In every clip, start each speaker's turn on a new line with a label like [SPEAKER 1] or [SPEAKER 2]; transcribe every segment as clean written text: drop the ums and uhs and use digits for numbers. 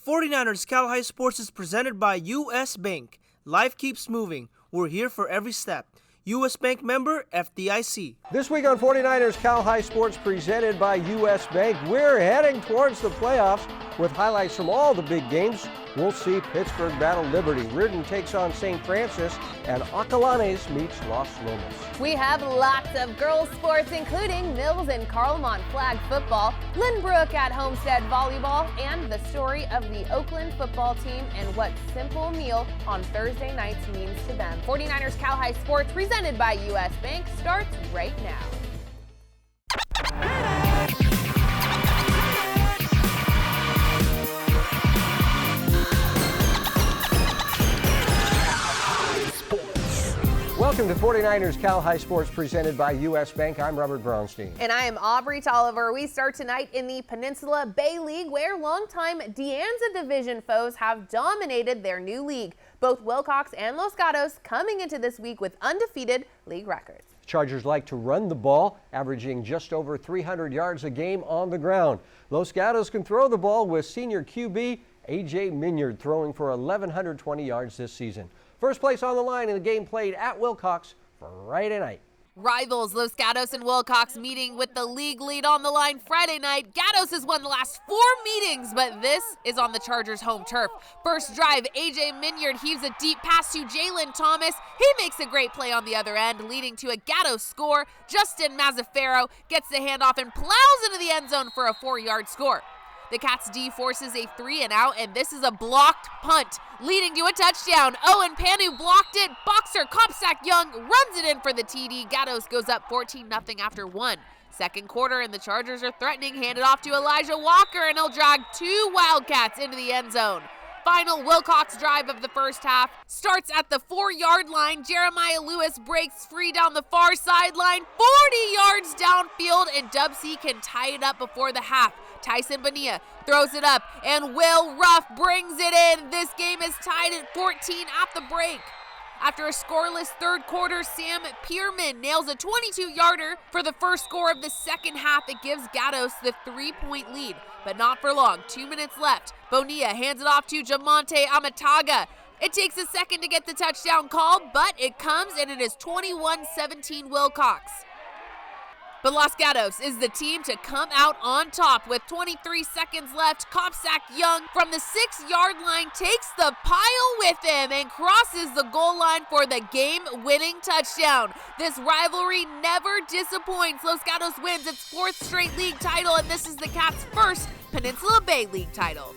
[SPEAKER 1] 49ers Cal High Sports is presented by U.S. Bank. Life keeps moving. We're here for every step. U.S. Bank member, FDIC.
[SPEAKER 2] This week on 49ers Cal High Sports presented by U.S. Bank, we're heading towards the playoffs with highlights from all the big games. We'll see Pittsburgh battle Liberty, Reardon takes on St. Francis, and Acalanes meets Los Lobos.
[SPEAKER 3] We have lots of girls sports, including Mills and Carlmont flag football, Lynbrook at Homestead volleyball, and the story of the Oakland football team and what simple meal on Thursday nights means to them. 49ers Cal High Sports presented by U.S. Bank starts right now.
[SPEAKER 2] Welcome to 49ers Cal High Sports presented by U.S. Bank. I'm Robert Brownstein.
[SPEAKER 3] And I am Aubrey Tolliver. We start tonight in the Peninsula Bay League, where longtime De Anza Division foes have dominated their new league. Both Willcox and Los Gatos coming into this week with undefeated league records.
[SPEAKER 2] Chargers like to run the ball, averaging just over 300 yards a game on the ground. Los Gatos can throw the ball with senior QB A.J. Minyard throwing for 1,120 yards this season. First place on the line in the game played at Willcox Friday night.
[SPEAKER 3] Rivals Los Gatos and Willcox meeting with the league lead on the line Friday night. Gatos has won the last 4 meetings, but this is on the Chargers' home turf. First drive, A.J. Minyard heaves a deep pass to Jalen Thomas. He makes a great play on the other end, leading to a Gatos score. Justin Mazzaferro gets the handoff and plows into the end zone for a 4-yard score. The Cats D forces a 3-and-out, and this is a blocked punt, leading to a touchdown. Owen Panu blocked it. Boxer Kopsak Young runs it in for the TD. Gatos goes up 14-0 after 1. Second quarter, and the Chargers are threatening. Handed off to Elijah Walker, and he'll drag 2 Wildcats into the end zone. Final Willcox drive of the first half starts at the 4-yard line. Jeremiah Lewis breaks free down the far sideline, 40 yards downfield, and Dub C can tie it up before the half. Tyson Bonilla throws it up, and Will Ruff brings it in. This game is tied at 14 at the break. After a scoreless third quarter, Sam Pierman nails a 22-yarder for the first score of the second half. It gives Gatos the 3-point lead, but not for long. 2 minutes left. Bonilla hands it off to Jamonte Amataga. It takes a second to get the touchdown call, but it comes, and it is 21-17 Willcox. But Los Gatos is the team to come out on top with 23 seconds left. Kopsak Young from the 6-yard line takes the pile with him and crosses the goal line for the game-winning touchdown. This rivalry never disappoints. Los Gatos wins its 4th straight league title, and this is the Cats' first Peninsula Bay League title.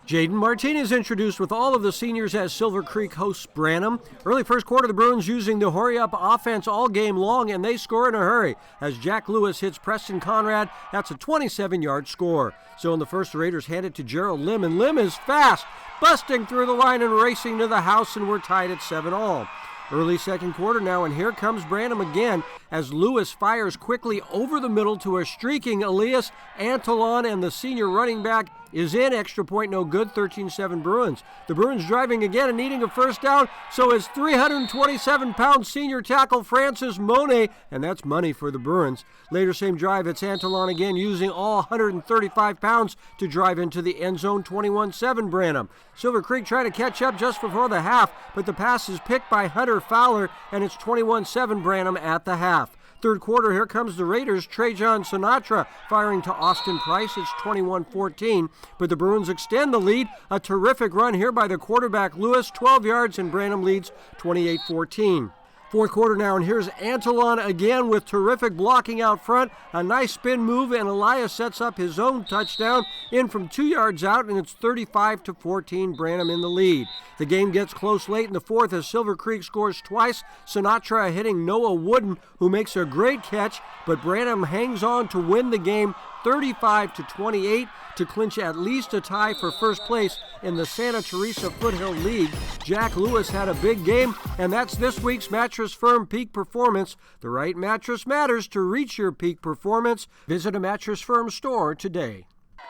[SPEAKER 2] Jaden Martinez introduced with all of the seniors as Silver Creek hosts Branham. Early first quarter, the Bruins using the hurry-up offense all game long, and they score in a hurry as Jack Lewis hits Preston Conrad. That's a 27-yard score. So in the first, the Raiders hand it to Gerald Lim, and Lim is fast, busting through the line and racing to the house, and we're tied at 7-all. Early second quarter now, and here comes Branham again as Lewis fires quickly over the middle to a streaking Elias Antolon, and the senior running back is in. Extra point no good, 13-7 Bruins. The Bruins driving again and needing a first down, so is 327-pound senior tackle Francis Monet, and that's money for the Bruins. Later same drive, it's Antolon again using all 135 pounds to drive into the end zone, 21-7 Branham. Silver Creek trying to catch up just before the half, but the pass is picked by Hunter Fowler, and it's 21-7 Branham at the half. Third quarter, here comes the Raiders. Trajan Sinatra firing to Austin Price. It's 21-14, but the Bruins extend the lead. A terrific run here by the quarterback Lewis, 12 yards, and Branham leads 28-14. Fourth quarter now, and here's Antolon again with terrific blocking out front. A nice spin move, and Elias sets up his own touchdown in from 2 yards out, and it's 35-14, Branham in the lead. The game gets close late in the fourth as Silver Creek scores twice. Sinatra hitting Noah Wooden, who makes a great catch, but Branham hangs on to win the game 35-28 to clinch at least a tie for first place in the Santa Teresa Foothill League. Jack Lewis had a big game, and that's this week's Mattress Firm Peak Performance. The right mattress matters to reach your peak performance. Visit a Mattress Firm store today.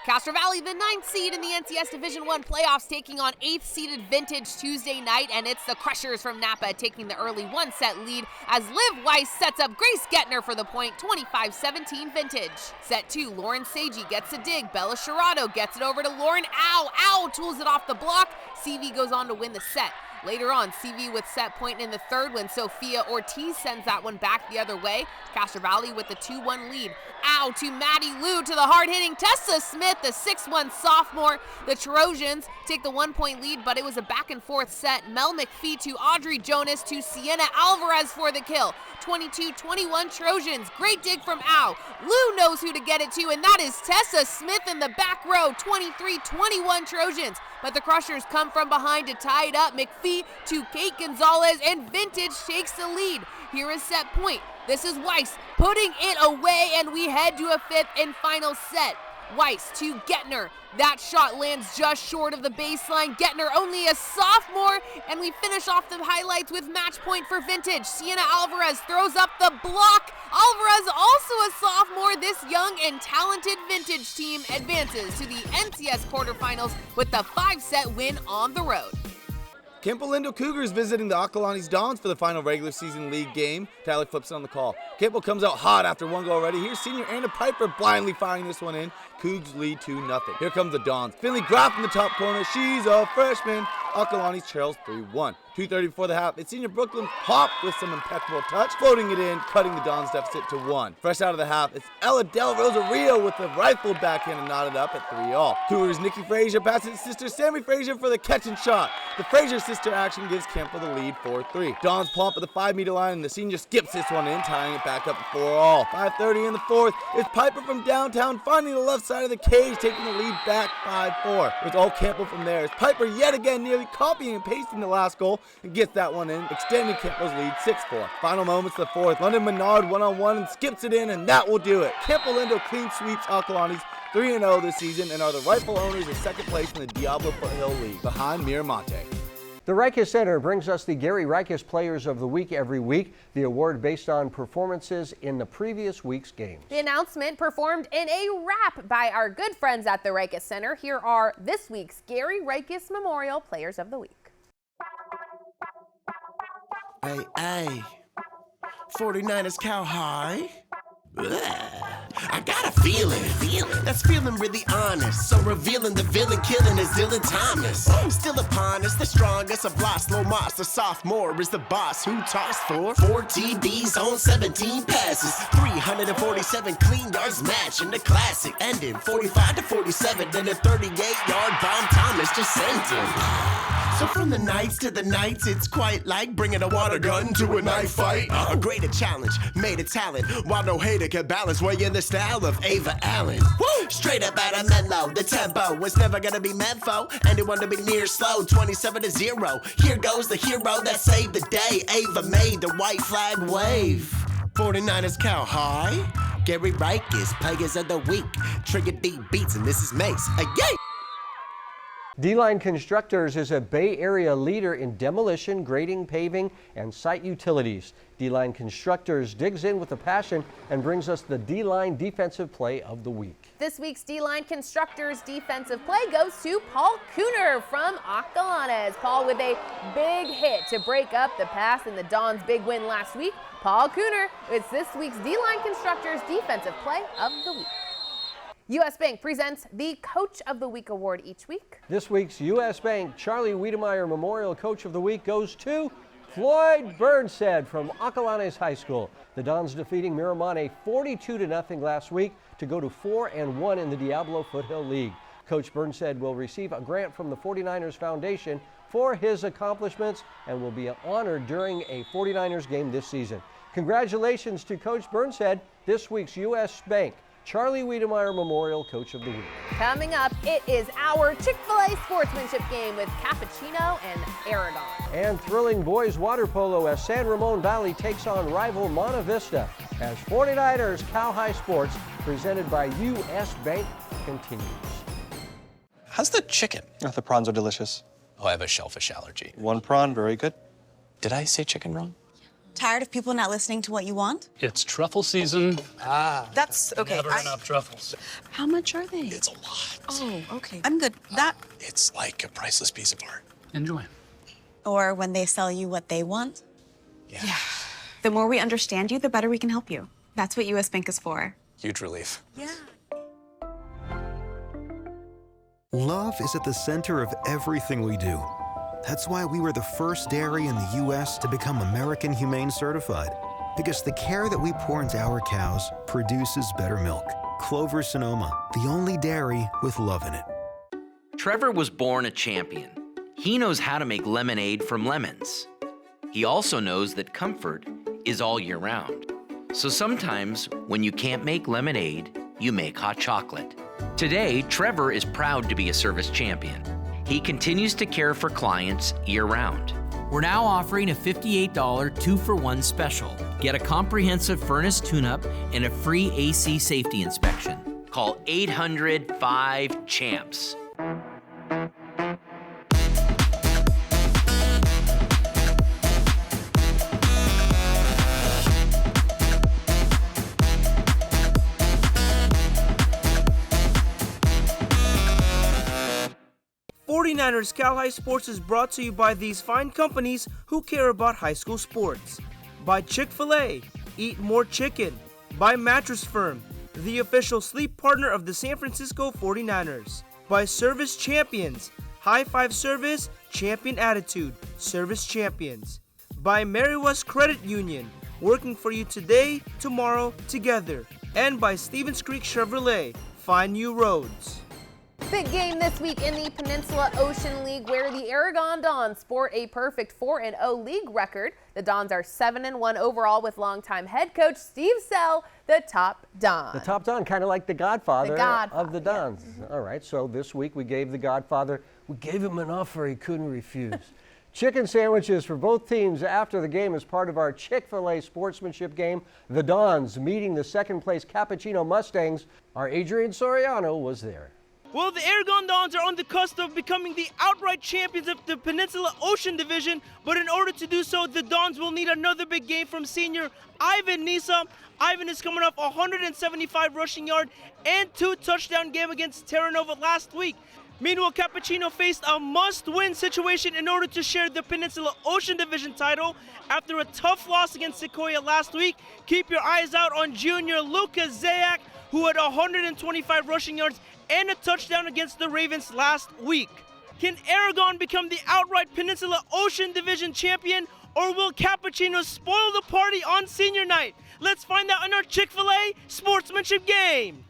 [SPEAKER 3] Castro Valley, the 9th seed in the NCS Division I playoffs, taking on 8th-seeded Vintage Tuesday night, and it's the Crushers from Napa taking the early one-set lead as Liv Weiss sets up Grace Gettner for the point, 25-17 Vintage. Set 2, Lauren Seiji gets a dig. Bella Sherrado gets it over to Lauren. Ow, tools it off the block. CV goes on to win the set. Later on, CV with set point in the third when Sophia Ortiz sends that one back the other way. Castro Valley with the 2-1 lead. Ow to Maddie Liu to the hard-hitting Tessa Smith, the 6'1 sophomore. The Trojans take the 1-point lead, but it was a back-and-forth set. Mel McPhee to Audrey Jonas to Sienna Alvarez for the kill. 22-21 Trojans. Great dig from Ow. Liu knows who to get it to, and that is Tessa Smith in the back row. 23-21 Trojans. But the Crushers come from behind to tie it up. McPhee to Kate Gonzalez, and Vintage takes the lead. Here is set point. This is Weiss putting it away, and we head to a fifth and final set. Weiss to Gettner. That shot lands just short of the baseline. Gettner only a sophomore, and we finish off the highlights with match point for Vintage. Sienna Alvarez throws up the block. Alvarez, also a sophomore. This young and talented Vintage team advances to the NCS quarterfinals with the 5-set win on the road.
[SPEAKER 4] Campo Lindo Cougars visiting the Acalanes Dons for the final regular season league game. Tyler flips it on the call. Campo comes out hot after one goal already. Here's senior Anna Piper blindly firing this one in. Cougs lead 2-0. Here comes the Dons. Finley Graff in the top corner. She's a freshman. Acalanes trails 3-1. 2:30 before the half. It's senior Brooklyn Pop with some impeccable touch, floating it in, cutting the Dons deficit to 1. Fresh out of the half, it's Ella Del Rosario with the rifle backhand and knotted up at 3-all. Cougars Nikki Frazier passes his sister Sammy Frazier for the catch and shot. The Frazier sister action gives Campo the lead 4-3. Dons plump at the 5-meter line, and the senior skips this one in, tying it back up at 4-all. 5:30 in the fourth. It's Piper from downtown finding the left side of the cage, taking the lead back 5-4. It's all Campo from there. It's Piper yet again nearly copying and pasting the last goal and gets that one in, extending Campo's lead 6-4. Final moments of the fourth. London Menard one-on-one and skips it in, and that will do it. Campo Lindo clean sweeps Acalanes 3-0 this season and are the rightful owners of second place in the Diablo Foothill League, behind Miramonte.
[SPEAKER 2] The Reiches Center brings us the Gary Reiches Players of the Week every week, the award based on performances in the previous week's games.
[SPEAKER 5] The announcement performed in a rap by our good friends at the Reiches Center. Here are this week's Gary Reiches Memorial Players of the Week.
[SPEAKER 6] Hey, 49ers cow high. I got a feeling that's feeling really honest. So revealing the villain killing is Dylan Thomas. Still upon us, the strongest of Laszlo Moss. The sophomore is the boss who tossed for 4 TDs on 17 passes, 347 clean yards matching the classic. Ending 45-47, then a 38-yard bomb Thomas just sent him. So from the nights to the nights, it's quite like bringing a water gun to a knife fight. A greater challenge, made a talent, while no hater can balance way in the style of Ava Allen. Woo! Straight up out of Menlo, the tempo was never gonna be meant for anyone to be near slow. 27-0. Here goes the hero that saved the day. Ava made the white flag wave. 49ers cow high. Gary Reiches, Players of the Week. Trigger D beats, and this is Mace. Yay!
[SPEAKER 2] D-Line Constructors is a Bay Area leader in demolition, grading, paving, and site utilities. D-Line Constructors digs in with a passion and brings us the D-Line Defensive Play of the Week.
[SPEAKER 5] This week's D-Line Constructors defensive play goes to Paul Cooner from Acalanes. Paul with a big hit to break up the pass in the Dons' big win last week. Paul Cooner is this week's D-Line Constructors defensive play of the week. U.S. Bank presents the Coach of the Week award each week.
[SPEAKER 2] This week's U.S. Bank Charlie Wiedemeyer Memorial Coach of the Week goes to Floyd Burnshead from Acalanes High School. The Dons defeating Miramonte 42-0 last week to go to 4-1 in the Diablo Foothill League. Coach Burnshead will receive a grant from the 49ers Foundation for his accomplishments and will be honored during a 49ers game this season. Congratulations to Coach Burnshead, this week's U.S. Bank Charlie Wiedemeyer Memorial Coach of the Week.
[SPEAKER 5] Coming up, it is our Chick-fil-A sportsmanship game with Cappuccino and Aragon.
[SPEAKER 2] And thrilling boys water polo as San Ramon Valley takes on rival Monta Vista as 49ers Cow High Sports, presented by U.S. Bank, continues.
[SPEAKER 7] How's the chicken?
[SPEAKER 8] Oh, the prawns are delicious.
[SPEAKER 7] Oh, I have a shellfish allergy.
[SPEAKER 8] 1 prawn, very good.
[SPEAKER 7] Did I say chicken wrong?
[SPEAKER 8] Tired of people not listening to what you want?
[SPEAKER 7] It's truffle season.
[SPEAKER 8] That's okay.
[SPEAKER 7] Never enough truffles.
[SPEAKER 8] How much are they?
[SPEAKER 7] It's a lot.
[SPEAKER 8] Oh, okay. I'm good. That.
[SPEAKER 7] It's like a priceless piece of art. Enjoy.
[SPEAKER 8] Or when they sell you what they want?
[SPEAKER 7] Yeah.
[SPEAKER 9] The more we understand you, the better we can help you. That's what U.S. Bank is for.
[SPEAKER 7] Huge relief.
[SPEAKER 8] Yeah.
[SPEAKER 10] Love is at the center of everything we do. That's why we were the first dairy in the U.S. to become American Humane Certified. Because the care that we pour into our cows produces better milk. Clover Sonoma, the only dairy with love in it.
[SPEAKER 11] Trevor was born a champion. He knows how to make lemonade from lemons. He also knows that comfort is all year round. So sometimes, when you can't make lemonade, you make hot chocolate. Today, Trevor is proud to be a service champion. He continues to care for clients year-round.
[SPEAKER 12] We're now offering a $58 2-for-1 special. Get a comprehensive furnace tune-up and a free AC safety inspection.
[SPEAKER 11] Call 800-5-CHAMPS.
[SPEAKER 1] '49ers Cal High Sports is brought to you by these fine companies who care about high school sports. By Chick-fil-A, eat more chicken. By Mattress Firm, the official sleep partner of the San Francisco 49ers. By Service Champions, high five service, champion attitude, service champions. By Mary West Credit Union, working for you today, tomorrow, together. And by Stevens Creek Chevrolet, find new roads.
[SPEAKER 5] Big game this week in the Peninsula Ocean League, where the Aragon Dons sport a perfect 4-0 league record. The Dons are 7-1 overall with longtime head coach Steve Sell, the top Don.
[SPEAKER 2] The top Don, kind of like the Godfather of the Dons. Yeah. All right, so this week we gave the Godfather, we gave him an offer he couldn't refuse. Chicken sandwiches for both teams after the game as part of our Chick-fil-A sportsmanship game. The Dons meeting the second-place Cappuccino Mustangs. Our Adrian Soriano was there.
[SPEAKER 1] Well, the Aragon Dons are on the cusp of becoming the outright champions of the Peninsula Ocean Division, but in order to do so, the Dons will need another big game from senior Ivan Nisa. Ivan is coming off a 175 rushing yard and 2 touchdown game against Terra Nova last week. Meanwhile, Cappuccino faced a must-win situation in order to share the Peninsula Ocean Division title after a tough loss against Sequoia last week. Keep your eyes out on junior Lucas Zayak, who had 125 rushing yards and a touchdown against the Ravens last week. Can Aragon become the outright Peninsula Ocean Division champion, or will Cappuccino spoil the party on senior night? Let's find out in our Chick-fil-A sportsmanship game.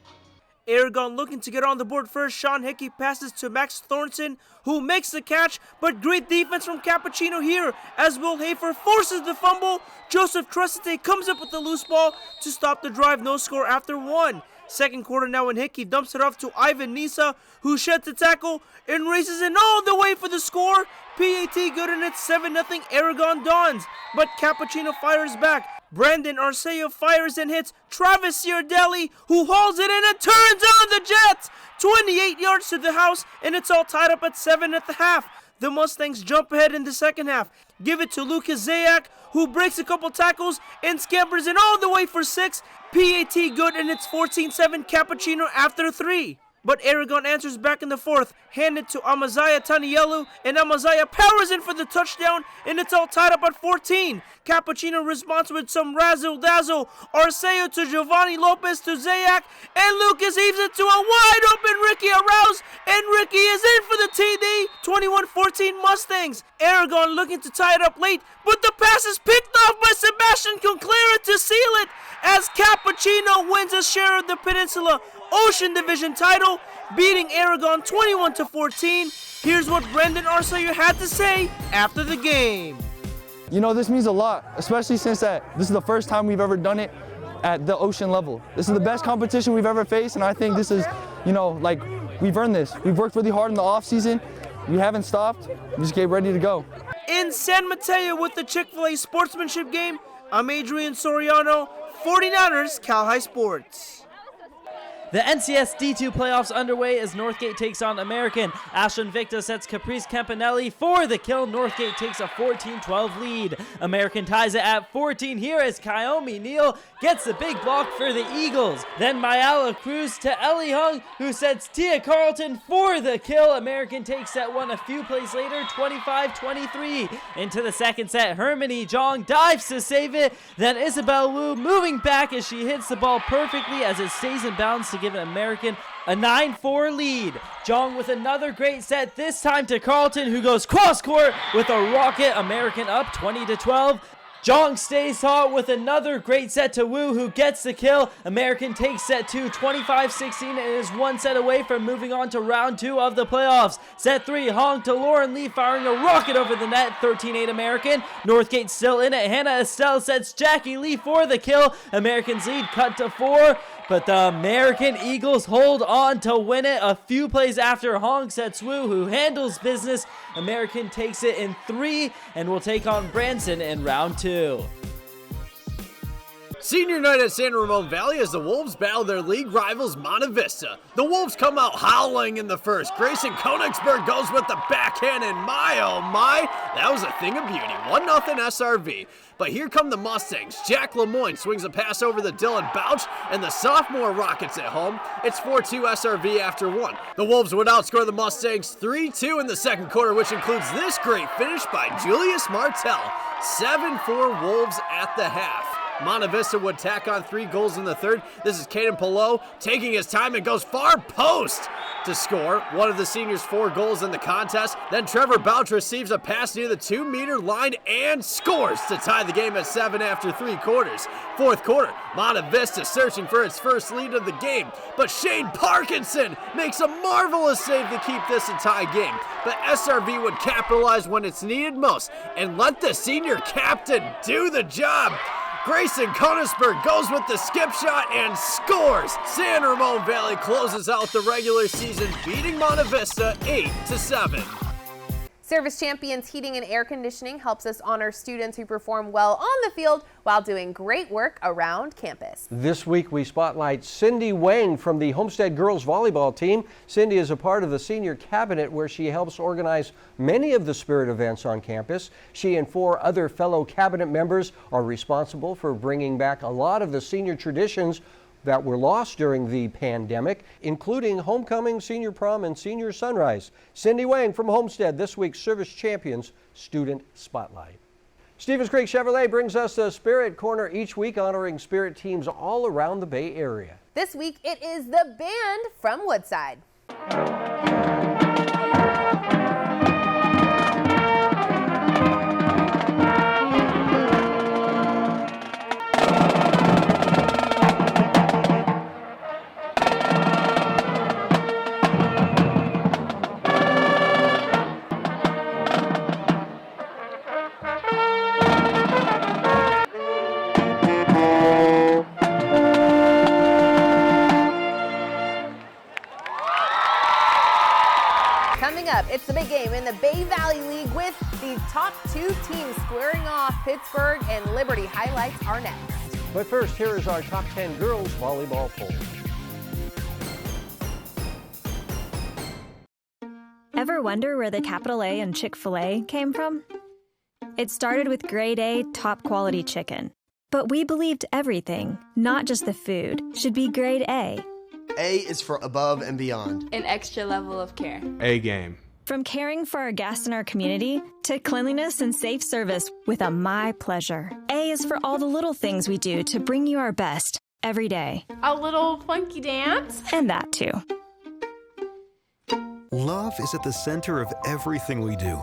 [SPEAKER 1] Aragon looking to get on the board first. Sean Hickey passes to Max Thornton, who makes the catch, but great defense from Cappuccino here as Will Hafer forces the fumble. Joseph Tresite comes up with the loose ball to stop the drive. No score after 1. Second quarter now, when Hickey dumps it off to Ivan Nisa, who sheds the tackle and races it all the way for the score. PAT good, and it's 7-0 Aragon Dons. But Cappuccino fires back. Brandon Arceo fires and hits Travis Ciardelli, who hauls it in and turns on the Jets. 28 yards to the house, and it's all tied up at 7 at the half. The Mustangs jump ahead in the second half. Give it to Lucas Zayak, who breaks a couple tackles and scampers it all the way for 6. PAT good, and it's 14-7 Cappuccino after 3. But Aragon answers back in the fourth. Hand it to Amaziah Tanielu, and Amaziah powers in for the touchdown, and it's all tied up at 14. Cappuccino responds with some razzle-dazzle. Arceo to Giovanni Lopez to Zayak, and Lucas heaves it to a wide-open Ricky Arouse, and Ricky is in for the TD. 21-14 Mustangs. Aragon looking to tie it up late, but the pass is picked off by Sebastian Conclara to seal it, as Cappuccino wins a share of the Peninsula Ocean Division title, beating Aragon 21-14. Here's what Brendan Arceo had to say after the game.
[SPEAKER 13] You know, this means a lot, especially since this is the first time we've ever done it at the ocean level. This is the best competition we've ever faced, and I think this is, you know, like, we've earned this. We've worked really hard in the off season. We haven't stopped. We just get ready to go.
[SPEAKER 1] In San Mateo with the Chick-fil-A sportsmanship game, I'm Adrian Soriano, 49ers Cal High Sports.
[SPEAKER 14] The NCS D2 playoffs underway as Northgate takes on American. Ashton Victor sets Caprice Campanelli for the kill. Northgate takes a 14-12 lead. American ties it at 14 here as Kaomi Neal gets the big block for the Eagles. Then Mayala Cruz to Ellie Hung, who sets Tia Carlton for the kill. American takes set one a few plays later, 25-23. Into the second set, Hermione Jong dives to save it. Then Isabel Wu moving back as she hits the ball perfectly as it stays in bounds to give an American a 9-4 lead. Jong with another great set, this time to Carlton, who goes cross court with a rocket. American up 20-12. Jong stays hot with another great set to Wu, who gets the kill. American takes set 2, 25-16, and is one set away from moving on to round 2 of the playoffs. Set 3, Hong to Lauren Lee, firing a rocket over the net, 13-8 American. Northgate still in it. Hannah Estelle sets Jackie Lee for the kill. American's lead cut to 4. But the American Eagles hold on to win it a few plays after Hong sets Wu, who handles business. American takes it in 3 and will take on Branson in round 2.
[SPEAKER 2] Senior night at San Ramon Valley as the Wolves battle their league rivals Monte Vista. The Wolves come out howling in the first. Grayson Konigsberg goes with the backhand, and my oh my, that was a thing of beauty. 1-0 SRV. But here come the Mustangs. Jack Lemoyne swings a pass over the Dylan Bouch, and the sophomore rockets it home. It's 4-2 SRV after 1. The Wolves would outscore the Mustangs 3-2 in the second quarter, which includes this great finish by Julius Martell. 7-4 Wolves at the half. Monte Vista would tack on 3 goals in the third. This is Caden Pillow taking his time and goes far post to score one of the seniors' 4 goals in the contest. Then Trevor Bouch receives a pass near the 2-meter line and scores to tie the game at 7 after 3 quarters. Fourth quarter, Monte Vista searching for its first lead of the game, but Shane Parkinson makes a marvelous save to keep this a tie game. But SRV would capitalize when it's needed most and let the senior captain do the job. Grayson Konigsberg goes with the skip shot and scores. San Ramon Valley closes out the regular season, beating Monte Vista 8-7.
[SPEAKER 5] Service Champions Heating and Air Conditioning helps us honor students who perform well on the field while doing great work around campus.
[SPEAKER 2] This week we spotlight Cindy Wang from the Homestead Girls Volleyball team. Cindy is a part of the senior cabinet where she helps organize many of the spirit events on campus. She and 4 other fellow cabinet members are responsible for bringing back a lot of the senior traditions that were lost during the pandemic, including homecoming, senior prom, and senior sunrise. Cindy Wang from Homestead, this week's Service Champions Student Spotlight. Stevens Creek Chevrolet brings us the Spirit Corner each week, honoring Spirit teams all around the Bay Area.
[SPEAKER 5] This week it is the band from Woodside. It's the big game in the Bay Valley League with the top 2 teams squaring off. Pittsburgh and Liberty. Highlights are next.
[SPEAKER 2] But first, here is our top 10 girls volleyball poll.
[SPEAKER 15] Ever wonder where the capital A in Chick-fil-A came from? It started with grade A, top quality chicken. But we believed everything, not just the food, should be grade A.
[SPEAKER 16] A is for above and beyond.
[SPEAKER 17] An extra level of care.
[SPEAKER 18] A game.
[SPEAKER 15] From caring for our guests and our community to cleanliness and safe service with a My Pleasure. A is for all the little things we do to bring you our best every day.
[SPEAKER 17] A little funky dance.
[SPEAKER 15] And that too.
[SPEAKER 10] Love is at the center of everything we do.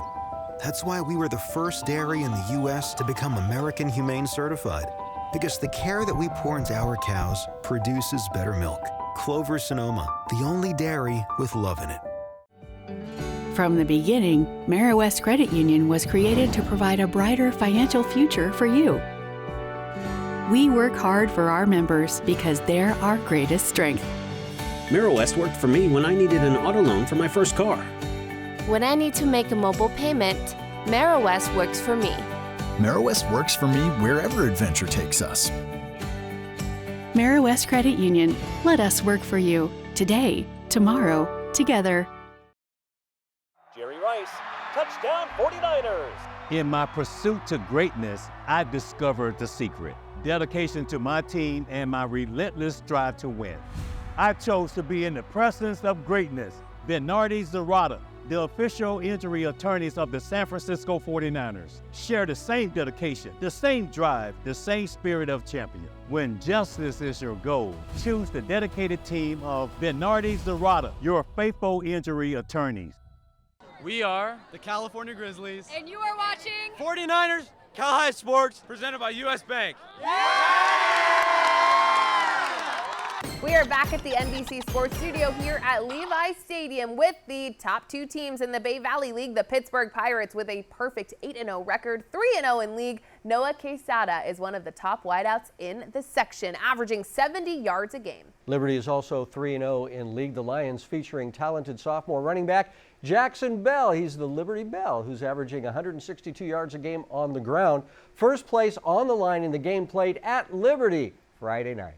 [SPEAKER 10] That's why we were the first dairy in the U.S. to become American Humane Certified. Because the care that we pour into our cows produces better milk. Clover Sonoma, the only dairy with love in it.
[SPEAKER 19] From the beginning, AmeriWest Credit Union was created to provide a brighter financial future for you. We work hard for our members because they're our greatest strength.
[SPEAKER 20] AmeriWest worked for me when I needed an auto loan for my first car.
[SPEAKER 21] When I need to make a mobile payment, AmeriWest works for me.
[SPEAKER 22] AmeriWest works for me wherever adventure takes us.
[SPEAKER 19] West Credit Union. Let us work for you. Today, tomorrow, together.
[SPEAKER 18] Jerry Rice, touchdown 49ers.
[SPEAKER 22] In my pursuit to greatness, I discovered the secret. Dedication to my team and my relentless drive to win. I chose to be in the presence of greatness. Bernardi Zarata, the official injury attorneys of the San Francisco 49ers, share the same dedication, the same drive, the same spirit of champion. When justice is your goal, choose the dedicated team of Bernardi Zarata, your faithful injury attorneys.
[SPEAKER 23] We are the California Grizzlies.
[SPEAKER 24] And you are watching
[SPEAKER 23] 49ers, Cal High Sports, presented by U.S. Bank.
[SPEAKER 5] We are back at the NBC Sports Studio here at Levi Stadium with the top two teams in the Bay Valley League, the Pittsburgh Pirates with a perfect 8-0 record, 3-0 in league. Noah Quesada is one of the top wideouts in the section, averaging 70 yards a game.
[SPEAKER 2] Liberty is also 3-0 in league. The Lions featuring talented sophomore running back Jackson Bell. He's the Liberty Bell, who's averaging 162 yards a game on the ground. First place on the line in the game played at Liberty Friday night.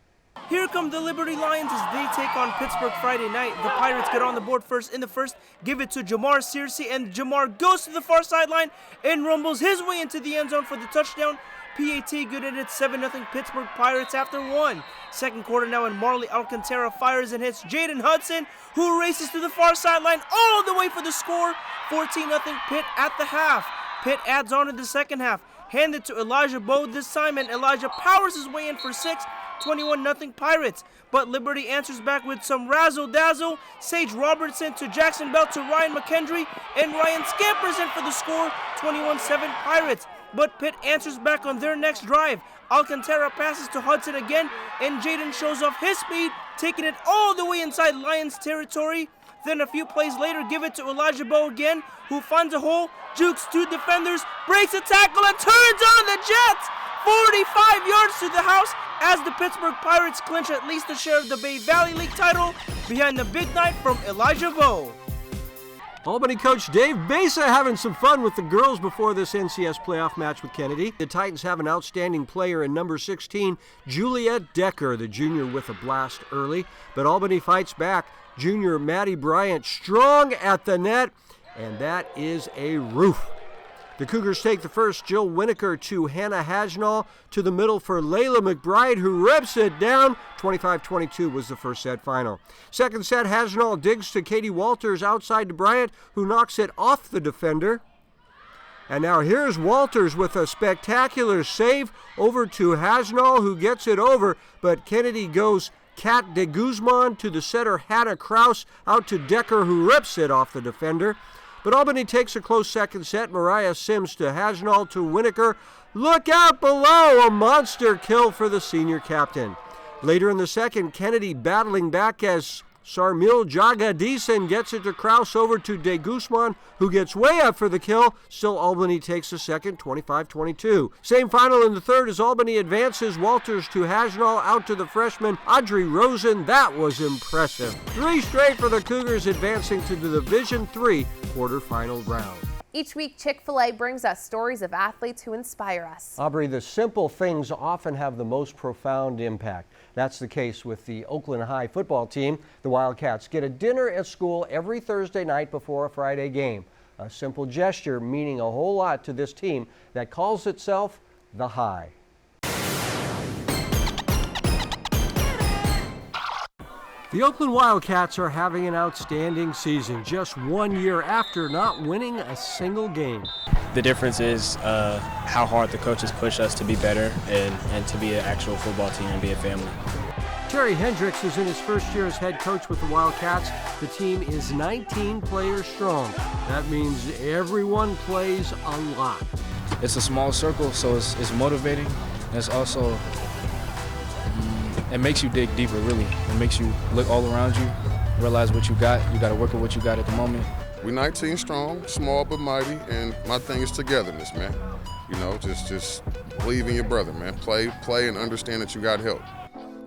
[SPEAKER 1] Here come the Liberty Lions as they take on Pittsburgh Friday night. The Pirates get on the board first in the first, give it to Jamar Searcy, and Jamar goes to the far sideline and rumbles his way into the end zone for the touchdown. PAT good at it, 7-0 Pittsburgh Pirates after one. Second quarter now, and Marley Alcantara fires and hits Jaden Hudson, who races to the far sideline all the way for the score. 14-0 Pitt at the half. Pitt adds on to the second half. Handed to Elijah Bowe this time, and Elijah powers his way in for 6. 21-0 Pirates, but Liberty answers back with some razzle-dazzle. Sage Robertson to Jackson Bell to Ryan McKendry, and Ryan scampers in for the score, 21-7 Pirates. But Pitt answers back on their next drive. Alcantara passes to Hudson again, and Jaden shows off his speed, taking it all the way inside Lions territory. Then a few plays later, give it to Elijah Bowe again, who finds a hole, jukes two defenders, breaks a tackle, and turns on the Jets! 45 yards to the house as the Pittsburgh Pirates clinch at least a share of the Bay Valley League title behind the big night from Elijah Bowe.
[SPEAKER 2] Albany coach Dave Besa having some fun with the girls before this NCS playoff match with Kennedy. The Titans have an outstanding player in number 16, Juliet Decker, the junior with a blast early. But Albany fights back. Junior Maddie Bryant strong at the net, and that is a roof. The Cougars take the first. Jill Winokur to Hannah Hajnall to the middle for Layla McBride, who rips it down. 25-22 was the first set final. Second set, Hajnall digs to Katie Walters outside to Bryant, who knocks it off the defender. And now here's Walters with a spectacular save over to Hajnall, who gets it over, but Kennedy goes Kat de Guzman to the setter Hannah Kraus out to Decker, who rips it off the defender. But Albany takes a close second set. Mariah Sims to Hajnall to Winokur. Look out below, a monster kill for the senior captain. Later in the second, Kennedy battling back as Sarmil Jagadisan gets it to Kraus over to De Guzman, who gets way up for the kill. Still, Albany takes the second, 25-22. Same final in the third as Albany advances. Walters to Hajnall, out to the freshman Audrey Rosen. That was impressive. 3 straight for the Cougars, advancing to the Division III quarterfinal round.
[SPEAKER 5] Each week, Chick-fil-A brings us stories of athletes who inspire us.
[SPEAKER 2] Aubrey, the simple things often have the most profound impact. That's the case with the Oakland High football team. The Wildcats get a dinner at school every Thursday night before a Friday game. A simple gesture meaning a whole lot to this team that calls itself the High. The Oakland Wildcats are having an outstanding season, just 1 year after not winning a single game.
[SPEAKER 25] The difference is how hard the coaches push us to be better and to be an actual football team and be a family.
[SPEAKER 2] Terry Hendricks is in his first year as head coach with the Wildcats. The team is 19 players strong. That means everyone plays a lot.
[SPEAKER 26] It's a small circle, so it's motivating. It's also it makes you dig deeper, really. It makes you look all around you, realize what you got. You got to work with what you got at the moment.
[SPEAKER 27] We're 19 strong, small but mighty, and my thing is togetherness, man. You know, just believe in your brother, man. Play, and understand that you got help.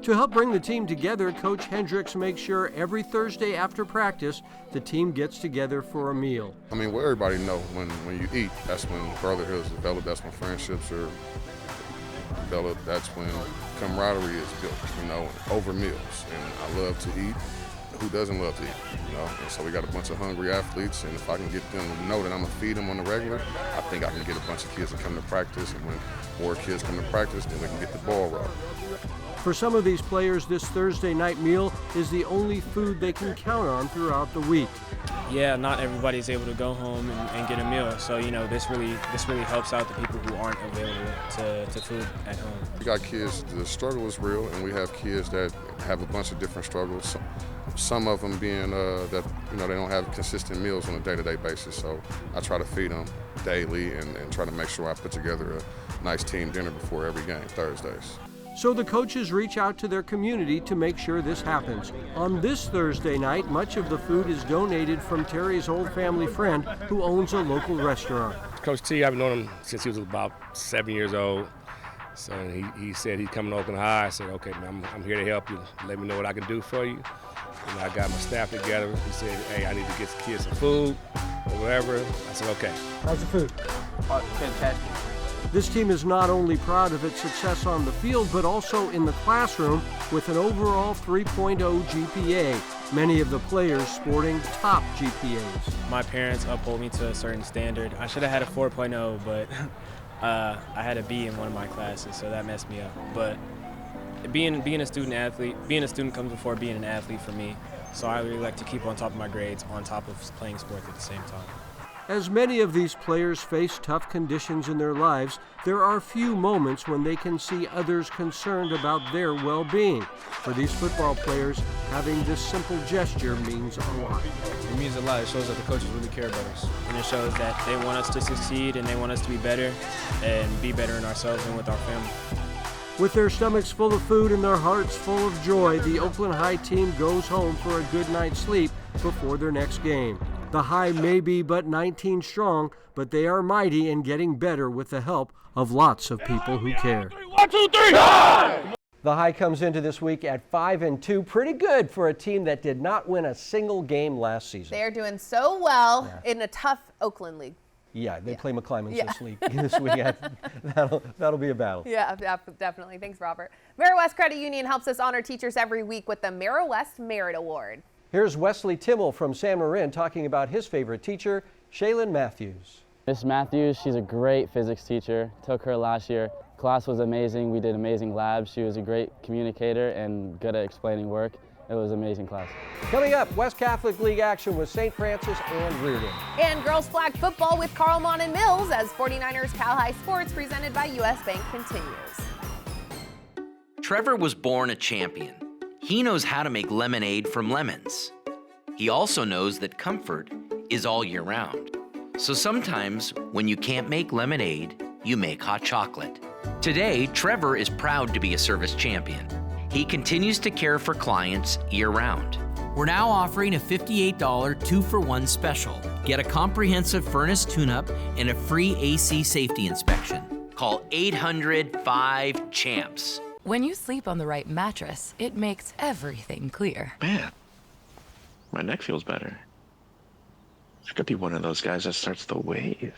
[SPEAKER 2] To help bring the team together, Coach Hendricks makes sure every Thursday after practice, the team gets together for a meal.
[SPEAKER 27] I mean, well, everybody know when you eat, that's when brotherhood is developed, that's when friendships are developed, that's when camaraderie is built, you know, over meals. And I love to eat. Who doesn't love to eat, you know? And so we got a bunch of hungry athletes, and if I can get them to know that I'm gonna feed them on the regular, I think I can get a bunch of kids to come to practice, and when more kids come to practice, then we can get the ball rolling.
[SPEAKER 2] For some of these players, this Thursday night meal is the only food they can count on throughout the week.
[SPEAKER 25] Yeah, not everybody's able to go home and get a meal. So, you know, this really helps out the people who aren't available to food at home.
[SPEAKER 27] We got kids, the struggle is real, and we have kids that have a bunch of different struggles. Some of them being that, you know, they don't have consistent meals on a day-to-day basis. So I try to feed them daily and try to make sure I put together a nice team dinner before every game, Thursdays.
[SPEAKER 2] So the coaches reach out to their community to make sure this happens. On this Thursday night, much of the food is donated from Terry's old family friend who owns a local restaurant.
[SPEAKER 3] Coach T, I've known him since he was about 7 years old. So he said he's coming to Oakland High. I said, okay, man, I'm here to help you. Let me know what I can do for you. And I got my staff together. He said, hey, I need to get the kids some food or whatever. I said, okay.
[SPEAKER 2] How's the food?
[SPEAKER 3] Fantastic.
[SPEAKER 2] This team is not only proud of its success on the field, but also in the classroom with an overall 3.0 GPA, many of the players sporting top GPAs.
[SPEAKER 25] My parents uphold me to a certain standard. I should have had a 4.0, but I had a B in one of my classes, so that messed me up. But being a student athlete, being a student comes before being an athlete for me. So I really like to keep on top of my grades on top of playing sports at the same time.
[SPEAKER 2] As many of these players face tough conditions in their lives, there are few moments when they can see others concerned about their well-being. For these football players, having this simple gesture means a lot.
[SPEAKER 26] It means a lot. It shows that the coaches really care about us.
[SPEAKER 25] And it shows that they want us to succeed and they want us to be better and be better in ourselves and with our family.
[SPEAKER 2] With their stomachs full of food and their hearts full of joy, the Oakland High team goes home for a good night's sleep before their next game. The High may be but 19 strong, but they are mighty and getting better with the help of lots of people who care.
[SPEAKER 23] 1, 2, 3, High!
[SPEAKER 2] The High comes into this week at 5-2. Pretty good for a team that did not win a single game last season.
[SPEAKER 5] They're doing so well in a tough Oakland league.
[SPEAKER 2] Yeah, they play McClymonds this week. That'll be a battle.
[SPEAKER 5] Yeah, definitely. Thanks, Robert. Mara West Credit Union helps us honor teachers every week with the Mara West Merit Award.
[SPEAKER 2] Here's Wesley Timmel from San Marin talking about his favorite teacher, Shaylin Matthews.
[SPEAKER 4] Miss Matthews, she's a great physics teacher. Took her last year. Class was amazing. We did amazing labs. She was a great communicator and good at explaining work. It was an amazing class.
[SPEAKER 2] Coming up, West Catholic League action with St. Francis and Reardon.
[SPEAKER 5] And girls flag football with Carlmont and Mills as 49ers Cal High Sports presented by U.S. Bank continues.
[SPEAKER 11] Trevor was born a champion. He knows how to make lemonade from lemons. He also knows that comfort is all year round. So sometimes when you can't make lemonade, you make hot chocolate. Today, Trevor is proud to be a service champion. He continues to care for clients year-round.
[SPEAKER 12] We're now offering a $58 2-for-1 special. Get a comprehensive furnace tune-up and a free AC safety inspection.
[SPEAKER 11] Call 800-5-CHAMPS.
[SPEAKER 6] When you sleep on the right mattress, it makes everything clear.
[SPEAKER 7] Man, my neck feels better. I could be one of those guys that starts the wave.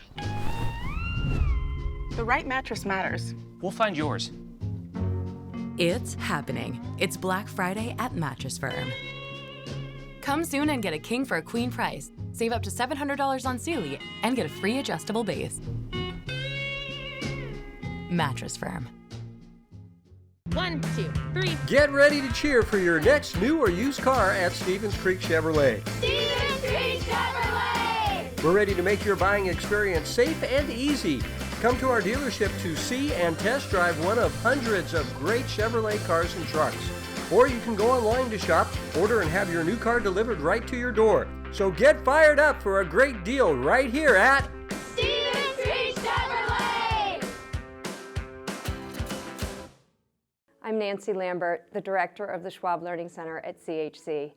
[SPEAKER 8] The right mattress matters.
[SPEAKER 25] We'll find yours.
[SPEAKER 6] It's happening. It's Black Friday at Mattress Firm. Come soon and get a king for a queen price. Save up to $700 on Sealy and get a free adjustable base. Mattress Firm.
[SPEAKER 5] 1, 2, 3.
[SPEAKER 2] Get ready to cheer for your next new or used car at Stevens Creek Chevrolet.
[SPEAKER 9] Stevens Creek Chevrolet!
[SPEAKER 2] We're ready to make your buying experience safe and easy. Come to our dealership to see and test drive one of hundreds of great Chevrolet cars and trucks. Or you can go online to shop, order, and have your new car delivered right to your door. So get fired up for a great deal right here at
[SPEAKER 9] Stevens Creek Chevrolet!
[SPEAKER 24] I'm Nancy Lambert, the director of the Schwab Learning Center at CHC.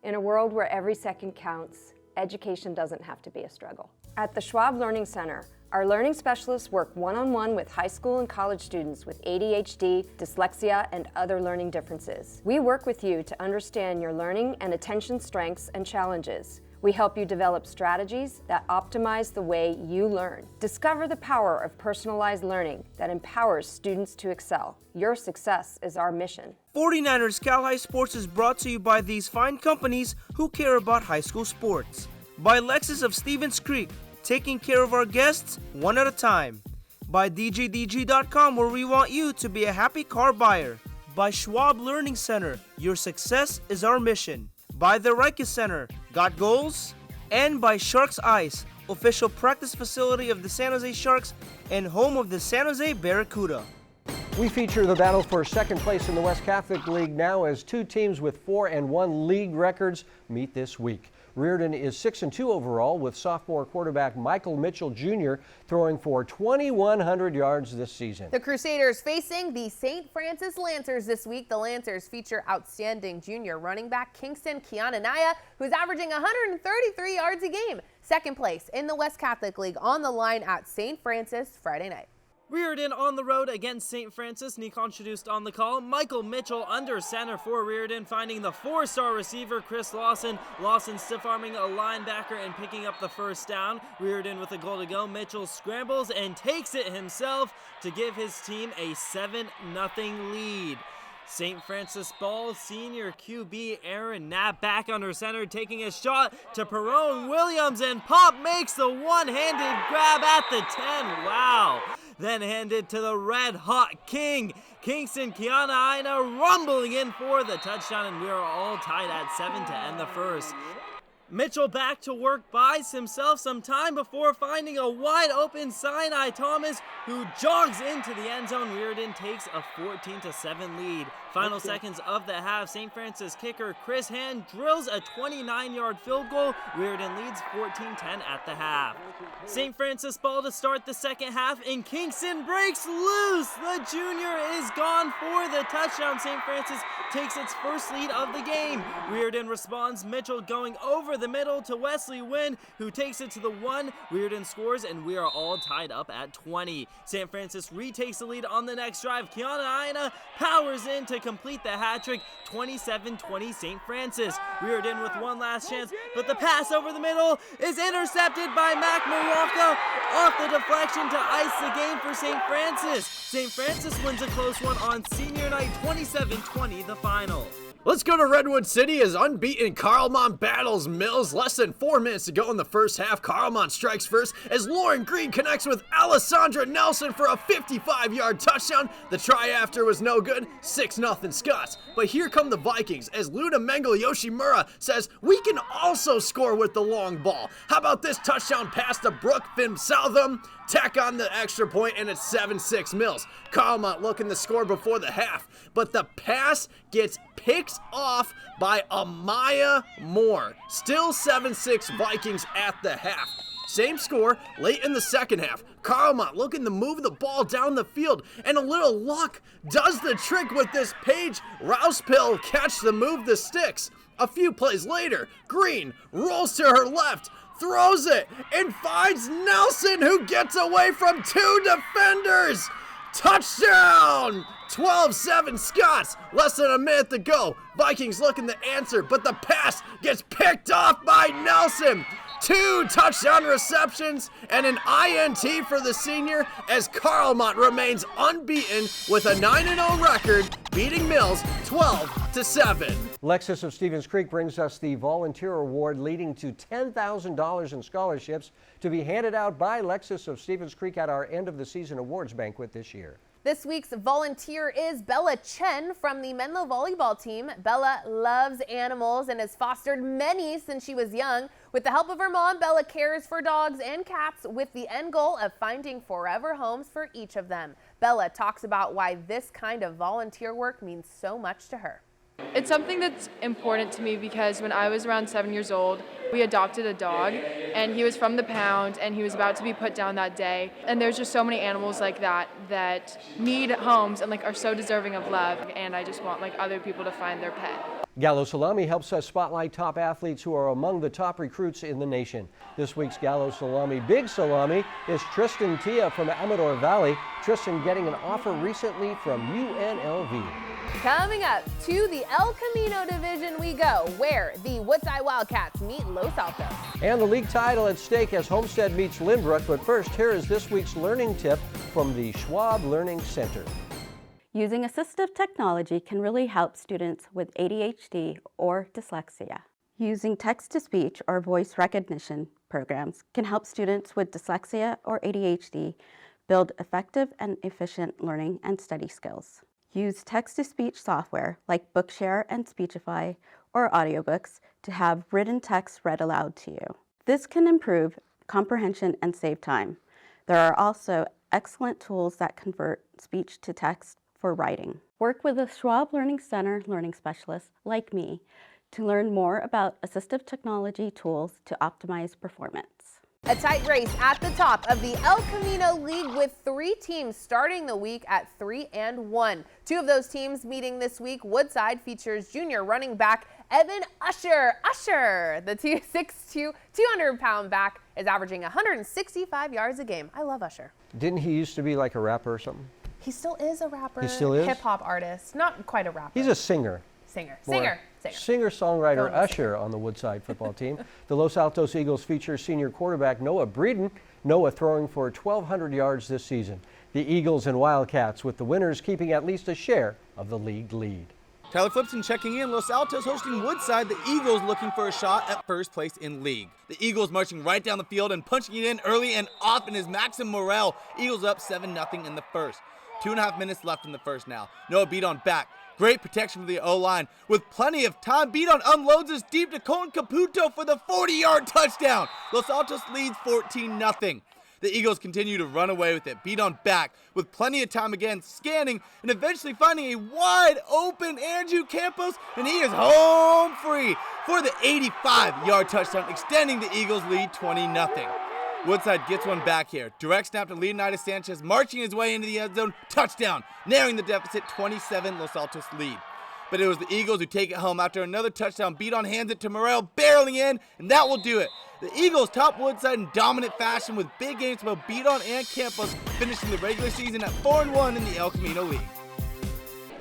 [SPEAKER 24] In a world where every second counts, education doesn't have to be a struggle. At the Schwab Learning Center, our learning specialists work one-on-one with high school and college students with ADHD, dyslexia, and other learning differences. We work with you to understand your learning and attention strengths and challenges. We help you develop strategies that optimize the way you learn. Discover the power of personalized learning that empowers students to excel. Your success is our mission.
[SPEAKER 1] 49ers Cal High Sports is brought to you by these fine companies who care about high school sports. By Lexus of Stevens Creek, taking care of our guests one at a time. By DGDG.com, where we want you to be a happy car buyer. By Schwab Learning Center, your success is our mission. By the Reich Center, got goals? And by Sharks Ice, official practice facility of the San Jose Sharks and home of the San Jose Barracuda.
[SPEAKER 2] We feature the battle for second place in the West Catholic League now as two teams with 4-1 league records meet this week. Reardon is 6-2 overall, with sophomore quarterback Michael Mitchell Jr. throwing for 2,100 yards this season.
[SPEAKER 5] The Crusaders facing the St. Francis Lancers this week. The Lancers feature outstanding junior running back Kingston Kiananaya, who's averaging 133 yards a game. Second place in the West Catholic League on the line at St. Francis Friday night.
[SPEAKER 8] Reardon on the road against St. Francis. Nick introduced on the call. Michael Mitchell under center for Reardon, finding the 4-star receiver Chris Lawson. Lawson stiff-arming a linebacker and picking up the first down. Reardon with a goal to go. Mitchell scrambles and takes it himself to give his team a 7-0 lead. St. Francis ball, senior QB Aaron Knapp back under center, taking a shot to Perone Williams, and Pop makes the one-handed grab at the 10. Wow. Then handed to the red-hot king, Kingston Kiana rumbling in for the touchdown, and we are all tied at 7 to end the first. Mitchell back to work, buys himself some time before finding a wide-open Sinai Thomas, who jogs into the end zone. Reardon takes a 14-7 lead. Final seconds of the half, St. Francis kicker Chris Hand drills a 29-yard field goal. Reardon leads 14-10 at the half. St. Francis ball to start the second half, and Kingston breaks loose. The junior is gone for the touchdown. St. Francis takes its first lead of the game. Reardon responds, Mitchell going over the middle to Wesley Wynn, who takes it to the 1. Reardon scores, and we are all tied up at 20. St. Francis retakes the lead on the next drive. Kiana Aina powers in to complete the hat trick. 27-20 St. Francis. Reardon with one last chance, but the pass over the middle is intercepted by Mac Morocco off the deflection to ice the game for St. Francis. St. Francis wins a close one on senior night, 27-20 the final.
[SPEAKER 10] Let's go to Redwood City as unbeaten Carlmont battles Mills. Less than 4 minutes to go in the first half. Carlmont strikes first as Lauren Green connects with Alessandra Nelson for a 55-yard touchdown. The try after was no good, 6-0 Scots. But here come the Vikings as Luna Mengel Yoshimura says, we can also score with the long ball. How about this touchdown pass to Brooke Finn Southam? Tack on the extra point, and it's 7-6 Mills. Carlmont looking to score before the half, but the pass gets picked off by Amaya Moore. Still 7-6 Vikings at the half. Same score late in the second half. Carlmont looking to move the ball down the field, and a little luck does the trick with this Paige Rousepill catch to move the sticks. A few plays later, Green rolls to her left, throws it, and finds Nelson, who gets away from two defenders. Touchdown! 12-7 Scots. Less than a minute to go. Vikings looking to answer, but the pass gets picked off by Nelson. 2 touchdown receptions and an INT for the senior as Carlmont remains unbeaten with a 9-0 record, beating Mills 12-7.
[SPEAKER 2] Lexus of Stevens Creek brings us the Volunteer Award, leading to $10,000 in scholarships to be handed out by Lexus of Stevens Creek at our end of the season awards banquet this year.
[SPEAKER 5] This week's volunteer is Bella Chen from the Menlo volleyball team. Bella loves animals and has fostered many since she was young. With the help of her mom, Bella cares for dogs and cats with the end goal of finding forever homes for each of them. Bella talks about why this kind of volunteer work means so much to her.
[SPEAKER 13] It's something that's important to me because when I was around 7 years old, we adopted a dog, and he was from the pound, and he was about to be put down that day. And there's just so many animals like that that need homes and are so deserving of love, and I just want other people to find their pet.
[SPEAKER 2] Gallo Salami helps us spotlight top athletes who are among the top recruits in the nation. This week's Gallo Salami Big Salami is Tristan Tia from Amador Valley. Tristan getting an offer recently from UNLV.
[SPEAKER 5] Coming up, to the El Camino division we go, where the Woodside Wildcats meet Los Altos.
[SPEAKER 2] And the league title at stake as Homestead meets Lynbrook. But first, here is this week's learning tip from the Schwab Learning Center.
[SPEAKER 14] Using assistive technology can really help students with ADHD or dyslexia. Using text-to-speech or voice recognition programs can help students with dyslexia or ADHD build effective and efficient learning and study skills. Use text-to-speech software like Bookshare and Speechify or audiobooks to have written text read aloud to you. This can improve comprehension and save time. There are also excellent tools that convert speech to text for writing. Work with a Schwab Learning Center learning specialist like me to learn more about assistive technology tools to optimize performance.
[SPEAKER 5] A tight race at the top of the El Camino League with 3 teams starting the week at 3-1. 2 of those teams meeting this week. Woodside features junior running back Evan Usher. The 6'2", 200-pound back is averaging 165 yards a game. I love Usher.
[SPEAKER 2] Didn't he used to be like a rapper or something?
[SPEAKER 5] He still is a rapper.
[SPEAKER 2] He still is?
[SPEAKER 5] Hip-hop artist. Not quite a rapper.
[SPEAKER 2] He's a singer. Singer-songwriter Usher on the Woodside football team. The Los Altos Eagles feature senior quarterback Noah Breeden. Noah throwing for 1,200 yards this season. The Eagles and Wildcats with the winners keeping at least a share of the league lead.
[SPEAKER 15] Tyler Flipson checking in. Los Altos hosting Woodside. The Eagles looking for a shot at first place in league. The Eagles marching right down the field and punching it in early and often is Maxim Morel. Eagles up 7-0 in the first. 2.5 minutes left in the first now. Noah Beaton back. Great protection for the O-line. With plenty of time, Beaton unloads this deep to Colton Caputo for the 40-yard touchdown. Los Altos leads 14-0. The Eagles continue to run away with it. Beaton back with plenty of time again, scanning and eventually finding a wide open Andrew Campos, and he is home free for the 85-yard touchdown, extending the Eagles' lead 20-0. Woodside gets one back here. Direct snap to Leonidas Sanchez, marching his way into the end zone. Touchdown, narrowing the deficit, 27 Los Altos lead. But it was the Eagles who take it home after another touchdown. Beaton hands it to Morel, barreling in, and that will do it. The Eagles top Woodside in dominant fashion with big games from both Beaton and Campos, finishing the regular season at 4-1 in the El Camino League.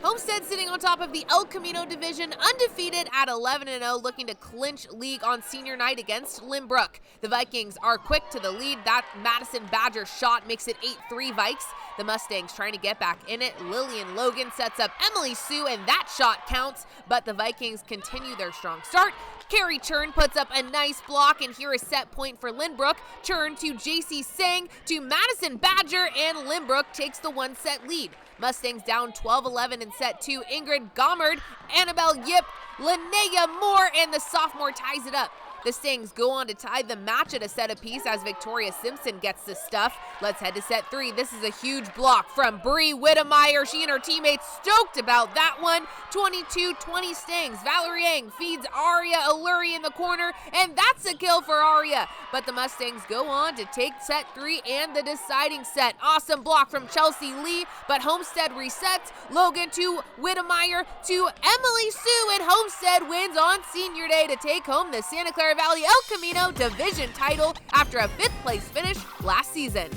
[SPEAKER 5] Homestead sitting on top of the El Camino division, undefeated at 11-0, looking to clinch league on senior night against Lynbrook. The Vikings are quick to the lead. That Madison Badger shot makes it 8-3 Vikes. The Mustangs trying to get back in it. Lillian Logan sets up Emily Sue, and that shot counts, but the Vikings continue their strong start. Carrie Churn puts up a nice block, and here is set point for Lynbrook. Churn to JC Sang to Madison Badger, and Lynbrook takes the 1-set lead. Mustangs down 12-11 in set 2. Ingrid Gommard, Annabelle Yip, Linnea Moore, and the sophomore ties it up. The Stings go on to tie the match at a set apiece as Victoria Simpson gets the stuff. Let's head to set 3. This is a huge block from Bree Whittemeyer. She and her teammates stoked about that one. 22-20 Stings. Valerie Yang feeds Aria Alluri in the corner, and that's a kill for Aria. But the Mustangs go on to take set 3 and the deciding set. Awesome block from Chelsea Lee, but Homestead resets. Logan to Whittemeyer to Emily Sue, and Homestead wins on senior day to take home the Santa Clara Valley El Camino division title after a 5th place finish last season.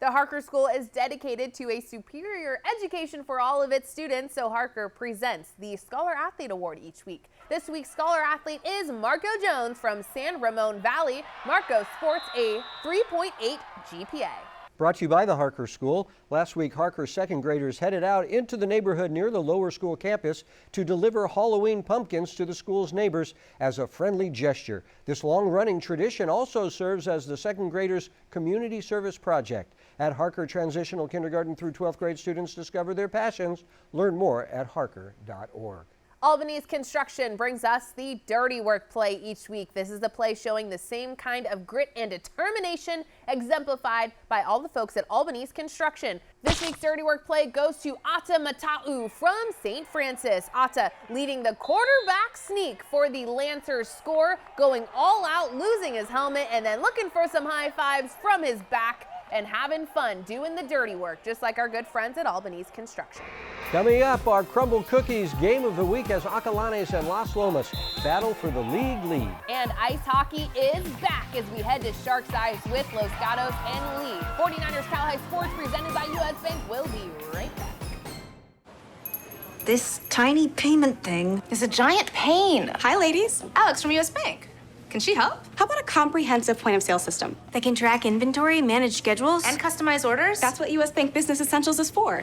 [SPEAKER 5] The Harker School is dedicated to a superior education for all of its students, so Harker presents the Scholar Athlete Award each week. This week's Scholar Athlete is Marco Jones from San Ramon Valley. Marco sports a 3.8 GPA.
[SPEAKER 2] Brought to you by the Harker School. Last week, Harker second graders headed out into the neighborhood near the lower school campus to deliver Halloween pumpkins to the school's neighbors as a friendly gesture. This long-running tradition also serves as the second graders' community service project. At Harker, transitional kindergarten through 12th grade students discover their passions. Learn more at harker.org.
[SPEAKER 5] Albany's Construction brings us the Dirty Work play each week. This is the play showing the same kind of grit and determination exemplified by all the folks at Albany's Construction. This week's Dirty Work play goes to Ata Mata'u from St. Francis. Ata leading the quarterback sneak for the Lancers score, going all out, losing his helmet, and then looking for some high fives from his back and having fun doing the dirty work, just like our good friends at Albany's Construction.
[SPEAKER 2] Coming up, our Crumble Cookies Game of the Week as Acalanes and Las Lomas battle for the league lead.
[SPEAKER 5] And ice hockey is back as we head to Sharks Eyes with Los Gatos and League. 49ers Cal High Sports presented by U.S. Bank. We'll be right back.
[SPEAKER 16] This tiny payment thing is a giant pain.
[SPEAKER 17] Hi, ladies. Alex from U.S. Bank. Can she help? How about a comprehensive point-of-sale system
[SPEAKER 16] that can track inventory, manage schedules,
[SPEAKER 17] and customize orders? That's what U.S. Bank Business Essentials is for.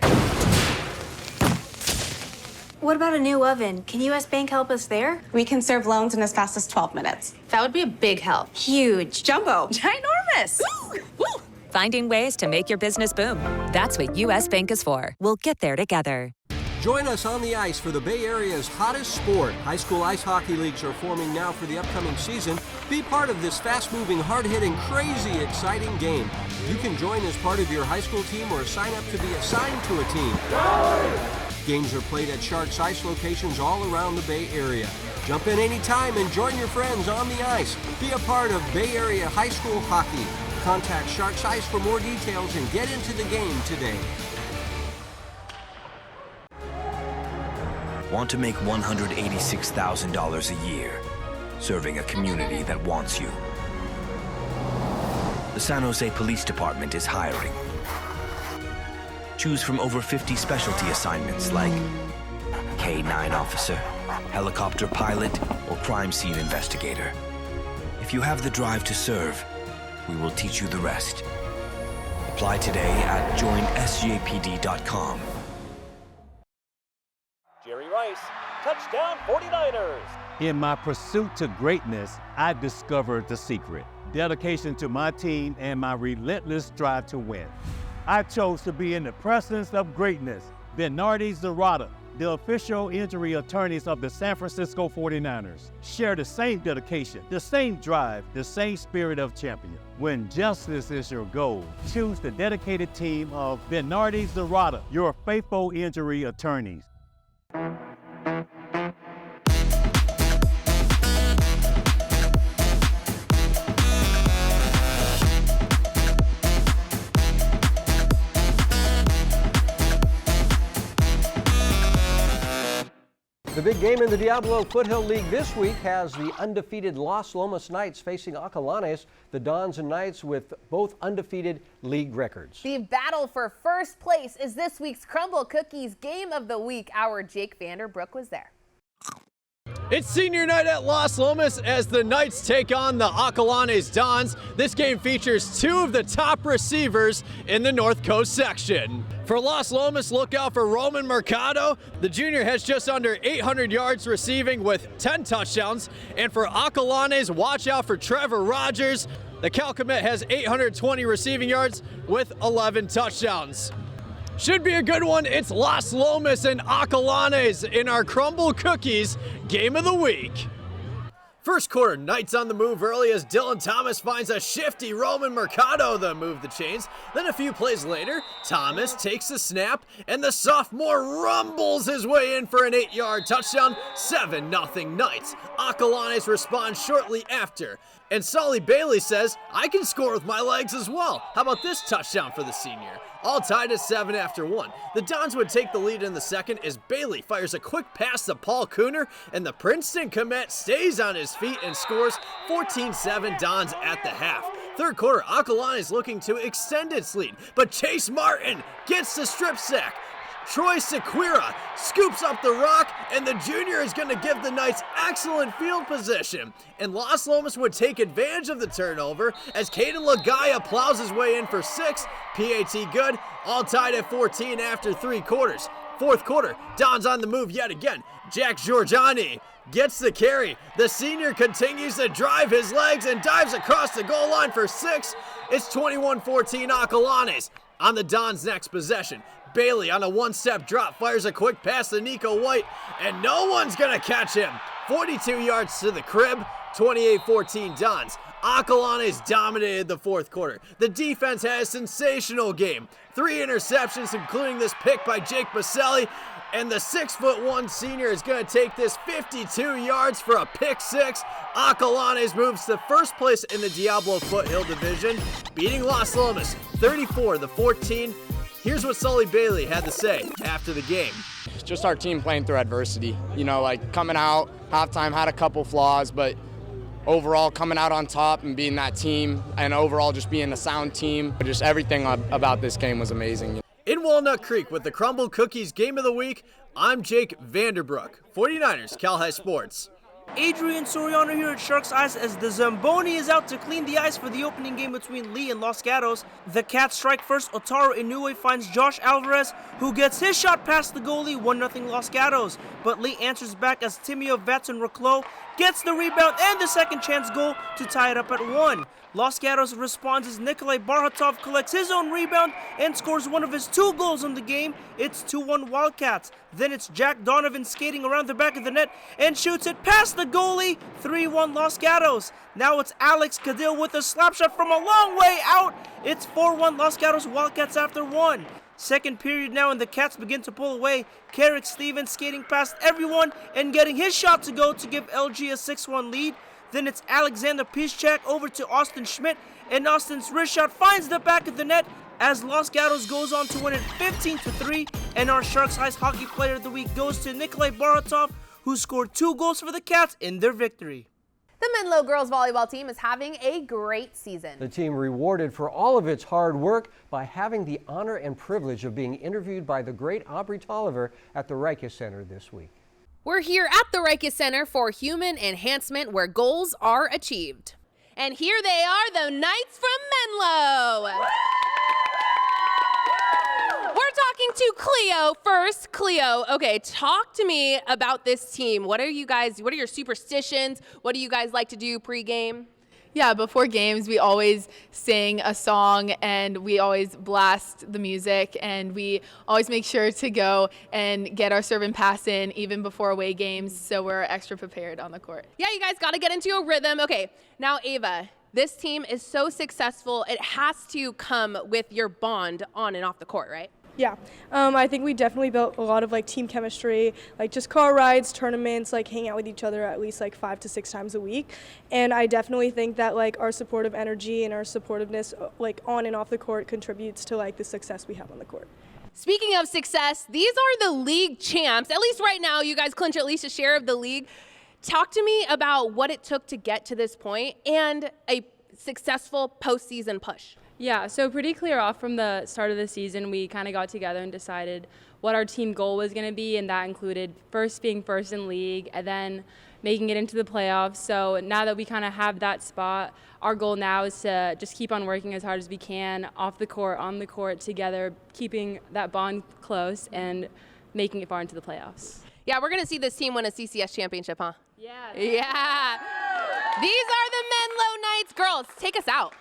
[SPEAKER 16] What about a new oven? Can U.S. Bank help us there?
[SPEAKER 17] We can serve loans in as fast as 12 minutes. That would be a big help.
[SPEAKER 16] Huge.
[SPEAKER 17] Jumbo. Ginormous.
[SPEAKER 18] Finding ways to make your business boom. That's what U.S. Bank is for. We'll get there together.
[SPEAKER 2] Join us on the ice for the Bay Area's hottest sport. High school ice hockey leagues are forming now for the upcoming season. Be part of this fast-moving, hard-hitting, crazy, exciting game. You can join as part of your high school team or sign up to be assigned to a team. Games are played at Sharks Ice locations all around the Bay Area. Jump in anytime and join your friends on the ice. Be a part of Bay Area high school hockey. Contact Sharks Ice for more details and get into the game today.
[SPEAKER 19] Want to make $186,000 a year, serving a community that wants you. The San Jose Police Department is hiring. Choose from over 50 specialty assignments like K-9 officer, helicopter pilot, or crime scene investigator. If you have the drive to serve, we will teach you the rest. Apply today at joinsjpd.com.
[SPEAKER 20] Reis, touchdown 49ers.
[SPEAKER 21] In my pursuit to greatness, I discovered the secret. Dedication to my team and my relentless drive to win. I chose to be in the presence of greatness. Bernardi Zarata, the official injury attorneys of the San Francisco 49ers, share the same dedication, the same drive, the same spirit of champion. When justice is your goal, choose the dedicated team of Bernardi Zarata, your faithful injury attorneys.
[SPEAKER 2] The big game in the Diablo Foothill League this week has the undefeated Las Lomas Knights facing Acalanes, the Dons and Knights with both undefeated league records.
[SPEAKER 5] The battle for first place is this week's Crumble Cookies Game of the Week. Our Jake Vanderbrook was there.
[SPEAKER 10] It's senior night at Las Lomas as the Knights take on the Acalanes Dons. This game features two of the top receivers in the North Coast section. For Las Lomas, look out for Roman Mercado. The junior has just under 800 yards receiving with 10 touchdowns. And for Acalanes, watch out for Trevor Rogers. The Cal commit has 820 receiving yards with 11 touchdowns. Should be a good one. It's Las Lomas and Acalanes in our Crumble Cookies Game of the Week. First quarter, Knights on the move early as Dylan Thomas finds a shifty Roman Mercado to move the chains. Then a few plays later, Thomas takes the snap and the sophomore rumbles his way in for an 8-yard touchdown. 7-0 Knights. Acalanes responds shortly after. And Solly Bailey says, I can score with my legs as well. How about this touchdown for the senior? All tied at 7 after 1. The Dons would take the lead in the second as Bailey fires a quick pass to Paul Cooner, and the Princeton commit stays on his feet and scores 14-7 Dons at the half. Third quarter, Acalanes looking to extend its lead, but Chase Martin gets the strip sack. Troy Sequeira scoops up the rock, and the junior is going to give the Knights excellent field position. And Las Lomas would take advantage of the turnover as Caden Lagaya plows his way in for 6. PAT good, all tied at 14 after 3 quarters. Fourth quarter, Don's on the move yet again. Jack Giorgiani gets the carry. The senior continues to drive his legs and dives across the goal line for 6. It's 21-14 Acalanes. On the Dons' next possession, Bailey on a one-step drop fires a quick pass to Nico White, and no one's gonna catch him. 42 yards to the crib, 28-14 Dons. Acalanes dominated the fourth quarter. The defense had a sensational game. 3 interceptions, including this pick by Jake Baselli, And the 6'1" senior is going to take this 52 yards for a pick six. Acalanes moves to first place in the Diablo Foothill Division, beating Las Lomas 34-14. Here's what Sully Bailey had to say after the game.
[SPEAKER 3] Just our team playing through adversity. You know, like coming out, halftime had a couple flaws, but overall coming out on top and being that team and overall just being a sound team. Just everything about this game was amazing.
[SPEAKER 10] In Walnut Creek with the Crumble Cookies Game of the Week, I'm Jake Vanderbrook, 49ers Cal High Sports.
[SPEAKER 1] Adrian Soriano here at Sharks Ice as the Zamboni is out to clean the ice for the opening game between Lee and Los Gatos. The Cats strike first. Otaru Inoue finds Josh Alvarez, who gets his shot past the goalie, 1-0 Los Gatos. But Lee answers back as Timio Vatson-Raclo gets the rebound and the second chance goal to tie it up at 1. Los Gatos responds as Nikolai Barhatov collects his own rebound and scores one of his 2 goals in the game. It's 2-1 Wildcats. Then it's Jack Donovan skating around the back of the net and shoots it past the goalie, 3-1 Los Gatos. Now it's Alex Cadill with a slap shot from a long way out. It's 4-1 Los Gatos Wildcats after 1. Second period now and the Cats begin to pull away. Carrick Stevens skating past everyone and getting his shot to go to give LG a 6-1 lead. Then it's Alexander Piszczak over to Austin Schmidt, and Austin's wrist shot finds the back of the net as Los Gatos goes on to win it 15-3, and our Sharks Ice Hockey Player of the Week goes to Nikolai Barhatov, who scored 2 goals for the Cats in their victory.
[SPEAKER 5] The Menlo girls volleyball team is having a great season.
[SPEAKER 2] The team rewarded for all of its hard work by having the honor and privilege of being interviewed by the great Aubrey Tolliver at the Reich Center this week.
[SPEAKER 5] We're here at the Reich Center for Human Enhancement, where goals are achieved. And here they are, the Knights from Menlo. We're talking to Cleo first. Cleo, okay, talk to me about this team. What are your superstitions? What do you guys like to do pregame?
[SPEAKER 13] Yeah, before games, we always sing a song and we always blast the music and we always make sure to go and get our serve and pass in even before away games so we're extra prepared on the court.
[SPEAKER 5] Yeah, you guys got to get into a rhythm. Okay, now Ava, this team is so successful, it has to come with your bond on and off the court, right?
[SPEAKER 4] Yeah, I think we definitely built a lot of team chemistry, just car rides, tournaments, hang out with each other at least 5 to 6 times a week. And I definitely think that our supportive energy and our supportiveness on and off the court contributes to the success we have on the court.
[SPEAKER 5] Speaking of success, these are the league champs. At least right now, you guys clinch at least a share of the league. Talk to me about what it took to get to this point and a successful postseason push.
[SPEAKER 12] Yeah, so pretty clear off from the start of the season, we kind of got together and decided what our team goal was going to be, and that included being first in league and then making it into the playoffs. So now that we kind of have that spot, our goal now is to just keep on working as hard as we can off the court, on the court together, keeping that bond close and making it far into the playoffs.
[SPEAKER 5] Yeah, we're going to see this team win a CCS championship, huh?
[SPEAKER 12] Yeah.
[SPEAKER 5] Yeah. These are the Menlo Knights. Girls, take us out.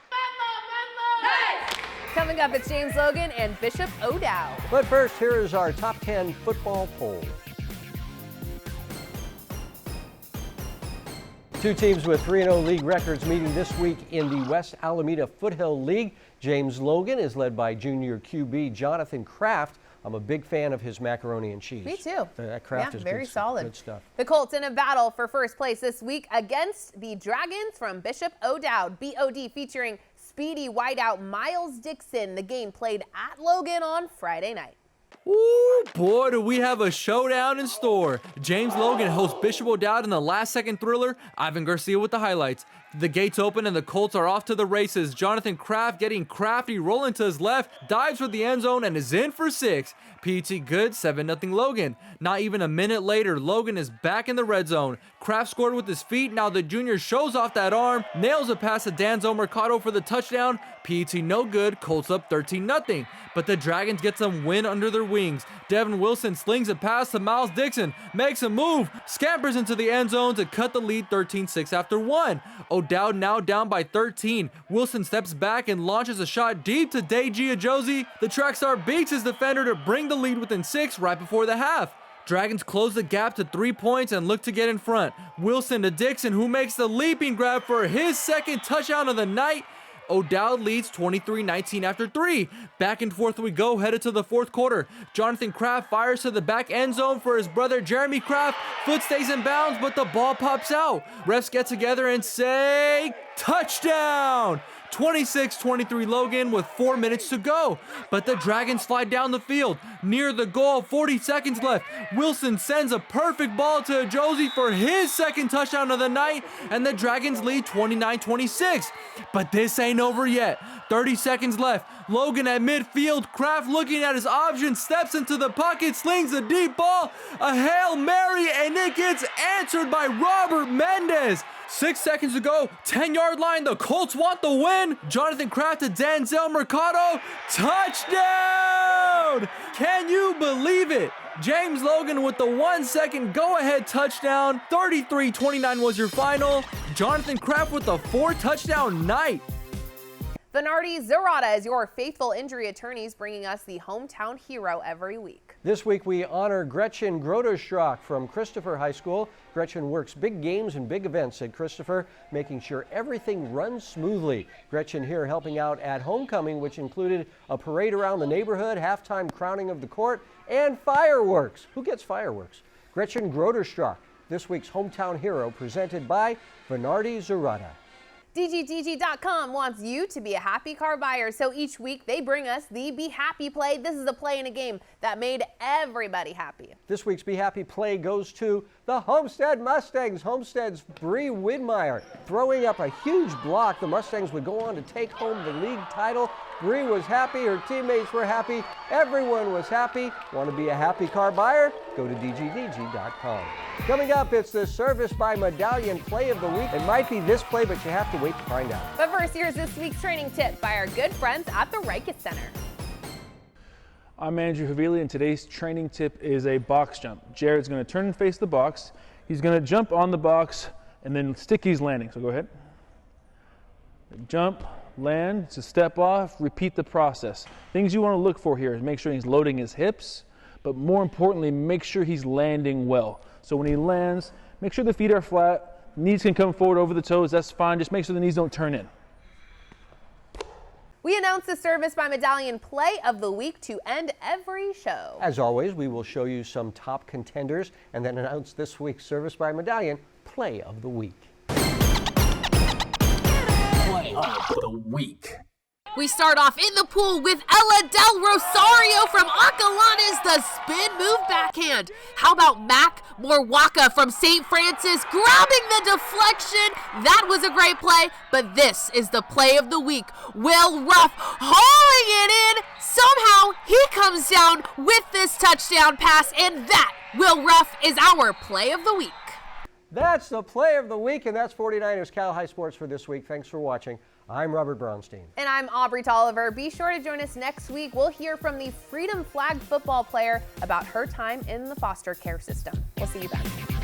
[SPEAKER 5] Coming up, it's James Logan and Bishop Odow.
[SPEAKER 2] But first, here is our top 10 football poll. 2 teams with 3-0 league records meeting this week in the West Alameda Foothill League. James Logan is led by junior QB Jonathan Kraft. I'm a big fan of his macaroni and cheese.
[SPEAKER 5] Me too.
[SPEAKER 2] That Kraft is
[SPEAKER 5] very
[SPEAKER 2] good
[SPEAKER 5] solid.
[SPEAKER 2] Good stuff.
[SPEAKER 5] The Colts in a battle for first place this week against the Dragons from Bishop O'Dowd. BOD featuring speedy wideout Miles Dixon. The game played at Logan on Friday night.
[SPEAKER 22] Ooh, boy, do we have a showdown in store. James Logan hosts Bishop O'Dowd in the last-second thriller. Ivan Garcia with the highlights. The gates open and the Colts are off to the races. Jonathan Kraft getting crafty, rolling to his left, dives for the end zone and is in for 6. PT good, 7-0 Logan. Not even a minute later, Logan is back in the red zone. Kraft scored with his feet. Now the junior shows off that arm, nails a pass to Danzo Mercado for the touchdown. PT no good, Colts up 13-0. But the Dragons get some wind under their wings. Devin Wilson slings a pass to Miles Dixon, makes a move, scampers into the end zone to cut the lead 13-6 after 1. O'Dowd now down by 13. Wilson steps back and launches a shot deep to Deji Ajosi. The track star beats his defender to bring the lead within 6 right before the half. Dragons close the gap to 3 points and look to get in front. Wilson to Dixon, who makes the leaping grab for his second touchdown of the night. Odow leads 23-19 after 3. Back and forth we go, headed to the fourth quarter. Jonathan Kraft fires to the back end zone for his brother Jeremy Kraft. Foot stays in bounds, but the ball pops out. Refs get together and say, touchdown! 26-23 Logan with 4 minutes to go. But the Dragons fly down the field. Near the goal, 40 seconds left. Wilson sends a perfect ball to Josie for his second touchdown of the night, and the Dragons lead 29-26. But this ain't over yet. 30 seconds left. Logan at midfield. Kraft looking at his options, steps into the pocket, slings a deep ball, a Hail Mary, and it gets answered by Robert Mendez. 6 seconds to go, 10-yard line, the Colts want the win. Jonathan Kraft to Denzel Mercado, touchdown! Can you believe it? James Logan with the 1-second go-ahead touchdown. 33-29 was your final. Jonathan Kraft with the 4-touchdown night.
[SPEAKER 5] Venardi Zerata is your faithful injury attorneys, bringing us the hometown hero every week.
[SPEAKER 2] This week we honor Gretchen Groderstrack from Christopher High School. Gretchen works big games and big events at Christopher, making sure everything runs smoothly. Gretchen here helping out at homecoming, which included a parade around the neighborhood, halftime crowning of the court, and fireworks. Who gets fireworks? Gretchen Groderstrack, this week's hometown hero, presented by Venardi Zerata.
[SPEAKER 5] DGDG.com wants you to be a happy car buyer, so each week they bring us the Be Happy play. This is a play in a game that made everybody happy.
[SPEAKER 2] This week's Be Happy play goes to the Homestead Mustangs. Homestead's Bree Widmeyer throwing up a huge block. The Mustangs would go on to take home the league title. Bree was happy, her teammates were happy, everyone was happy. Want to be a happy car buyer? Go to DGDG.com. Coming up, it's the Service by Medallion Play of the Week. It might be this play, but you have to wait to find out.
[SPEAKER 5] But first, here's this week's training tip by our good friends at the Reis Center.
[SPEAKER 6] I'm Andrew Havili, and today's training tip is a box jump. Jared's going to turn and face the box. He's going to jump on the box and then stick his landing. So go ahead. Jump, land, it's a step off, repeat the process. Things you want to look for here is make sure he's loading his hips, but more importantly, make sure he's landing well. So when he lands, make sure the feet are flat, knees can come forward over the toes, that's fine, just make sure the knees don't turn in.
[SPEAKER 5] We announce the Service by Medallion Play of the Week to end every show.
[SPEAKER 2] As always, we will show you some top contenders and then announce this week's Service by Medallion Play of the Week.
[SPEAKER 7] Play of the Week.
[SPEAKER 5] We start off in the pool with Ella Del Rosario from Acalanes, the spin move backhand. How about Mac Morwaka from St. Francis grabbing the deflection? That was a great play, but this is the play of the week. Will Ruff hauling it in. Somehow he comes down with this touchdown pass, and that, Will Ruff, is our play of the week.
[SPEAKER 2] That's the play of the week, and that's 49ers Cal High Sports for this week. Thanks for watching. I'm Robert Braunstein.
[SPEAKER 5] And I'm Aubrey Tolliver. Be sure to join us next week. We'll hear from the Freedom Flag football player about her time in the foster care system. We'll see you then.